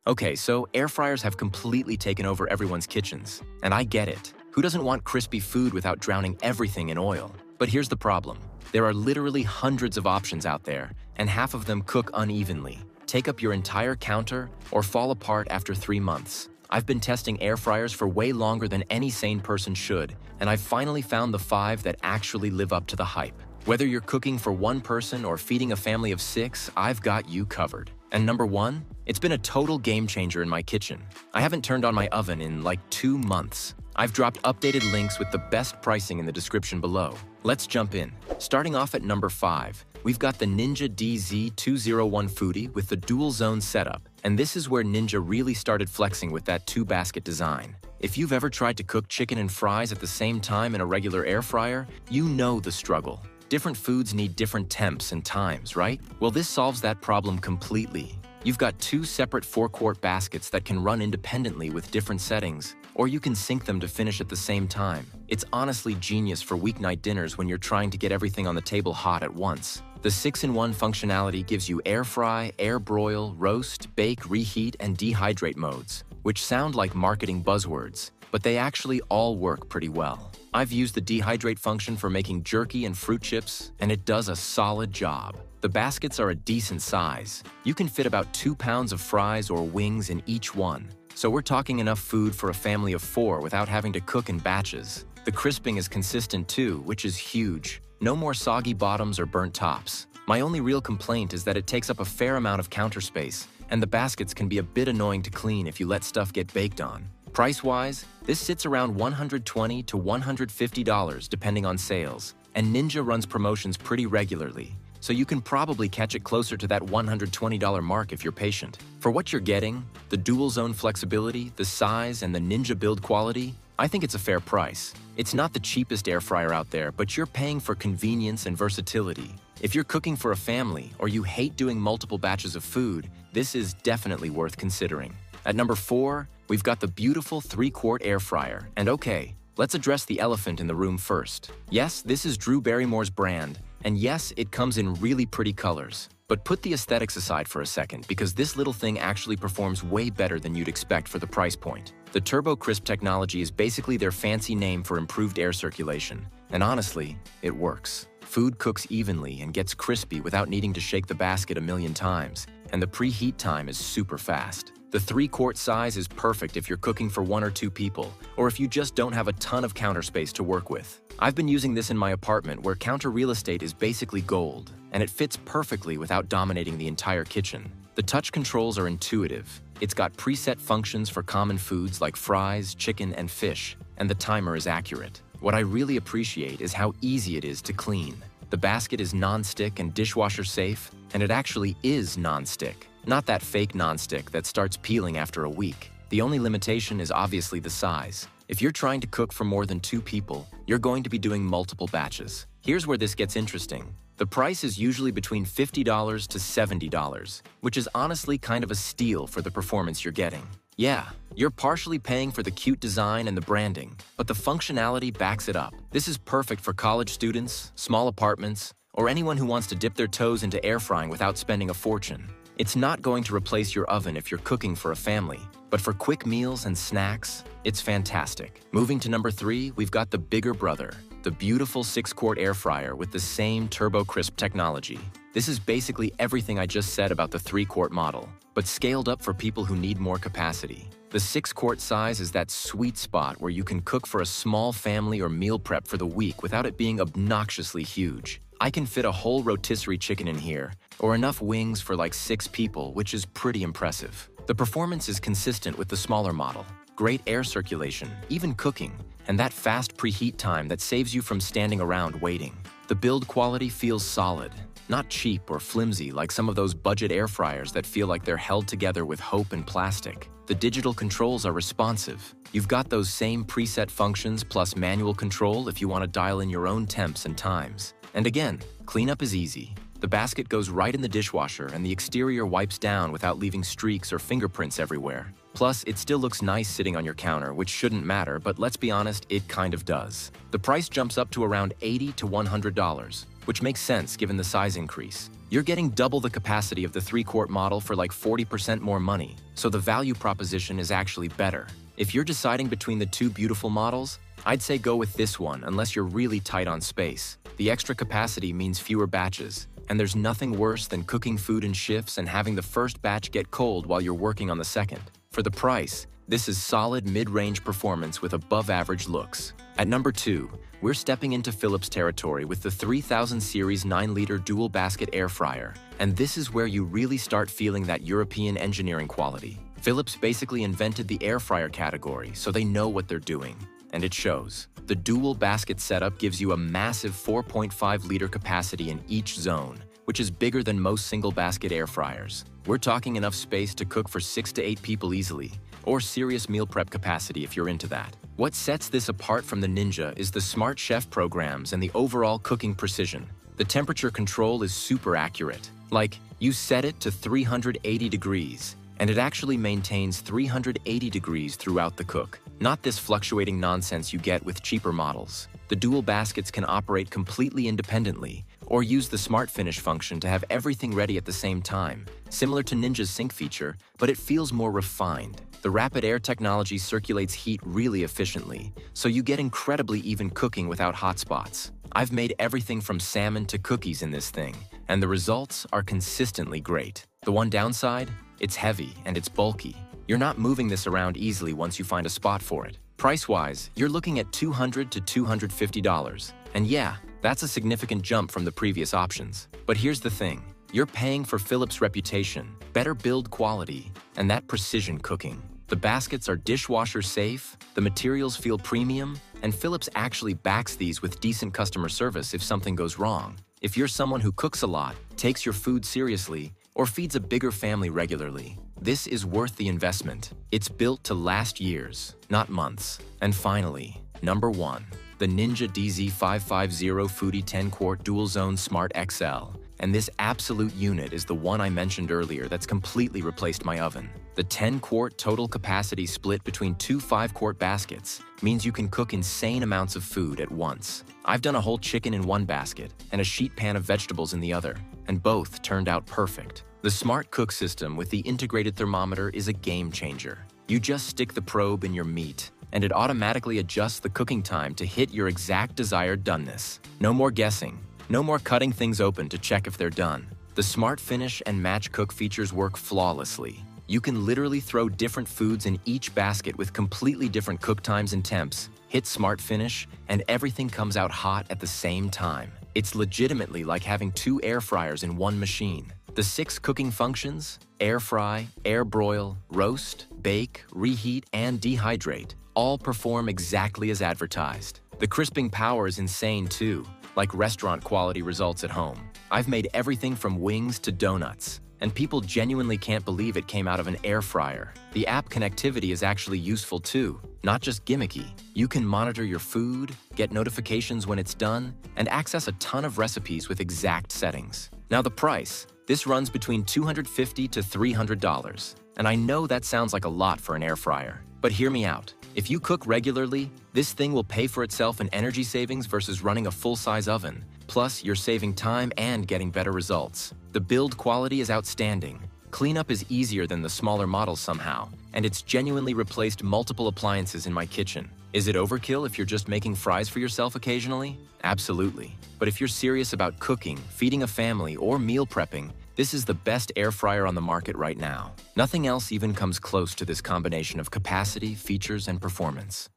Okay, so air fryers have completely taken over everyone's kitchens, and I get it. Who doesn't want crispy food without drowning everything in oil? But here's the problem. There are literally hundreds of options out there, and half of them cook unevenly, take up your entire counter, or fall apart after 3 months. I've been testing air fryers for way longer than any sane person should, and I've finally found the 5 that actually live up to the hype. Whether you're cooking for one person or feeding a family of 6, I've got you covered. And number 1, it's been a total game changer in my kitchen. I haven't turned on my oven in like 2 months. I've dropped updated links with the best pricing in the description below. Let's jump in. Starting off at number 5, we've got the Ninja DZ201 Foodie with the dual zone setup. And this is where Ninja really started flexing with that 2-basket design. If you've ever tried to cook chicken and fries at the same time in a regular air fryer, you know the struggle. Different foods need different temps and times, right? Well, this solves that problem completely. You've got 2 separate 4-quart baskets that can run independently with different settings, or you can sync them to finish at the same time. It's honestly genius for weeknight dinners when you're trying to get everything on the table hot at once. The 6-in-1 functionality gives you air fry, air broil, roast, bake, reheat, and dehydrate modes, which sound like marketing buzzwords, but they actually all work pretty well. I've used the dehydrate function for making jerky and fruit chips, and it does a solid job. The baskets are a decent size. You can fit about 2 pounds of fries or wings in each one. So we're talking enough food for a family of 4 without having to cook in batches. The crisping is consistent too, which is huge. No more soggy bottoms or burnt tops. My only real complaint is that it takes up a fair amount of counter space, and the baskets can be a bit annoying to clean if you let stuff get baked on. Price-wise, this sits around $120 to $150 depending on sales, and Ninja runs promotions pretty regularly, so you can probably catch it closer to that $120 mark if you're patient. For what you're getting, the dual zone flexibility, the size, and the Ninja build quality, I think it's a fair price. It's not the cheapest air fryer out there, but you're paying for convenience and versatility. If you're cooking for a family or you hate doing multiple batches of food, this is definitely worth considering. At number 4, we've got the beautiful 3-quart air fryer. And okay, let's address the elephant in the room first. Yes, this is Drew Barrymore's brand, and yes, it comes in really pretty colors. But put the aesthetics aside for a second, because this little thing actually performs way better than you'd expect for the price point. The Turbo Crisp technology is basically their fancy name for improved air circulation. And honestly, it works. Food cooks evenly and gets crispy without needing to shake the basket a million times, and the preheat time is super fast. The 3-quart size is perfect if you're cooking for 1 or 2 people, or if you just don't have a ton of counter space to work with. I've been using this in my apartment where counter real estate is basically gold, and it fits perfectly without dominating the entire kitchen. The touch controls are intuitive. It's got preset functions for common foods like fries, chicken, and fish, and the timer is accurate. What I really appreciate is how easy it is to clean. The basket is non-stick and dishwasher safe, and it actually is non-stick. Not that fake non-stick that starts peeling after a week. The only limitation is obviously the size. If you're trying to cook for more than 2 people, you're going to be doing multiple batches. Here's where this gets interesting. The price is usually between $50 to $70, which is honestly kind of a steal for the performance you're getting. Yeah, you're partially paying for the cute design and the branding, but the functionality backs it up. This is perfect for college students, small apartments, or anyone who wants to dip their toes into air frying without spending a fortune. It's not going to replace your oven if you're cooking for a family, but for quick meals and snacks, it's fantastic. Moving to number 3, we've got the bigger brother, the beautiful 6-quart air fryer with the same Turbo Crisp technology. This is basically everything I just said about the 3-quart model, but scaled up for people who need more capacity. The 6-quart size is that sweet spot where you can cook for a small family or meal prep for the week without it being obnoxiously huge. I can fit a whole rotisserie chicken in here, or enough wings for like 6 people, which is pretty impressive. The performance is consistent with the smaller model. Great air circulation, even cooking, and that fast preheat time that saves you from standing around waiting. The build quality feels solid, not cheap or flimsy like some of those budget air fryers that feel like they're held together with hope and plastic. The digital controls are responsive. You've got those same preset functions plus manual control if you want to dial in your own temps and times. And again, cleanup is easy. The basket goes right in the dishwasher and the exterior wipes down without leaving streaks or fingerprints everywhere. Plus, it still looks nice sitting on your counter, which shouldn't matter, but let's be honest, it kind of does. The price jumps up to around $80 to $100, which makes sense given the size increase. You're getting double the capacity of the 3-quart model for like 40% more money, so the value proposition is actually better. If you're deciding between the two beautiful models, I'd say go with this one unless you're really tight on space. The extra capacity means fewer batches, and there's nothing worse than cooking food in shifts and having the first batch get cold while you're working on the second. For the price, this is solid mid-range performance with above-average looks. At number 2, we're stepping into Philips territory with the 3000 series 9-liter dual basket air fryer, and this is where you really start feeling that European engineering quality. Philips basically invented the air fryer category, so they know what they're doing, and it shows. The dual basket setup gives you a massive 4.5-liter capacity in each zone, which is bigger than most single-basket air fryers. We're talking enough space to cook for 6 to 8 people easily, or serious meal prep capacity if you're into that. What sets this apart from the Ninja is the Smart Chef programs and the overall cooking precision. The temperature control is super accurate. Like, you set it to 380 degrees, and it actually maintains 380 degrees throughout the cook. Not this fluctuating nonsense you get with cheaper models. The dual baskets can operate completely independently, or use the Smart Finish function to have everything ready at the same time, similar to Ninja's sync feature, but it feels more refined. The rapid air technology circulates heat really efficiently, so you get incredibly even cooking without hot spots. I've made everything from salmon to cookies in this thing, and the results are consistently great. The one downside? It's heavy and it's bulky. You're not moving this around easily once you find a spot for it. Price-wise, you're looking at $200 to $250, and yeah, that's a significant jump from the previous options. But here's the thing. You're paying for Philips' reputation, better build quality, and that precision cooking. The baskets are dishwasher safe, the materials feel premium, and Philips actually backs these with decent customer service if something goes wrong. If you're someone who cooks a lot, takes your food seriously, or feeds a bigger family regularly, this is worth the investment. It's built to last years, not months. And finally, number 1, the Ninja DZ550 Foodie 10-quart Dual Zone Smart XL. And this absolute unit is the one I mentioned earlier that's completely replaced my oven. The 10-quart total capacity split between 2 5-quart baskets means you can cook insane amounts of food at once. I've done a whole chicken in one basket and a sheet pan of vegetables in the other, and both turned out perfect. The Smart Cook system with the integrated thermometer is a game changer. You just stick the probe in your meat, and it automatically adjusts the cooking time to hit your exact desired doneness. No more guessing. No more cutting things open to check if they're done. The Smart Finish and Match Cook features work flawlessly. You can literally throw different foods in each basket with completely different cook times and temps, hit Smart Finish, and everything comes out hot at the same time. It's legitimately like having 2 air fryers in one machine. The 6 cooking functions, air fry, air broil, roast, bake, reheat, and dehydrate, all perform exactly as advertised. The crisping power is insane too, like restaurant quality results at home. I've made everything from wings to donuts, and people genuinely can't believe it came out of an air fryer. The app connectivity is actually useful too, not just gimmicky. You can monitor your food, get notifications when it's done, and access a ton of recipes with exact settings. Now the price. This runs between $250 to $300, and I know that sounds like a lot for an air fryer, but hear me out. If you cook regularly, this thing will pay for itself in energy savings versus running a full-size oven. Plus, you're saving time and getting better results. The build quality is outstanding. Cleanup is easier than the smaller models somehow, and it's genuinely replaced multiple appliances in my kitchen. Is it overkill if you're just making fries for yourself occasionally? Absolutely. But if you're serious about cooking, feeding a family, or meal prepping, this is the best air fryer on the market right now. Nothing else even comes close to this combination of capacity, features, and performance.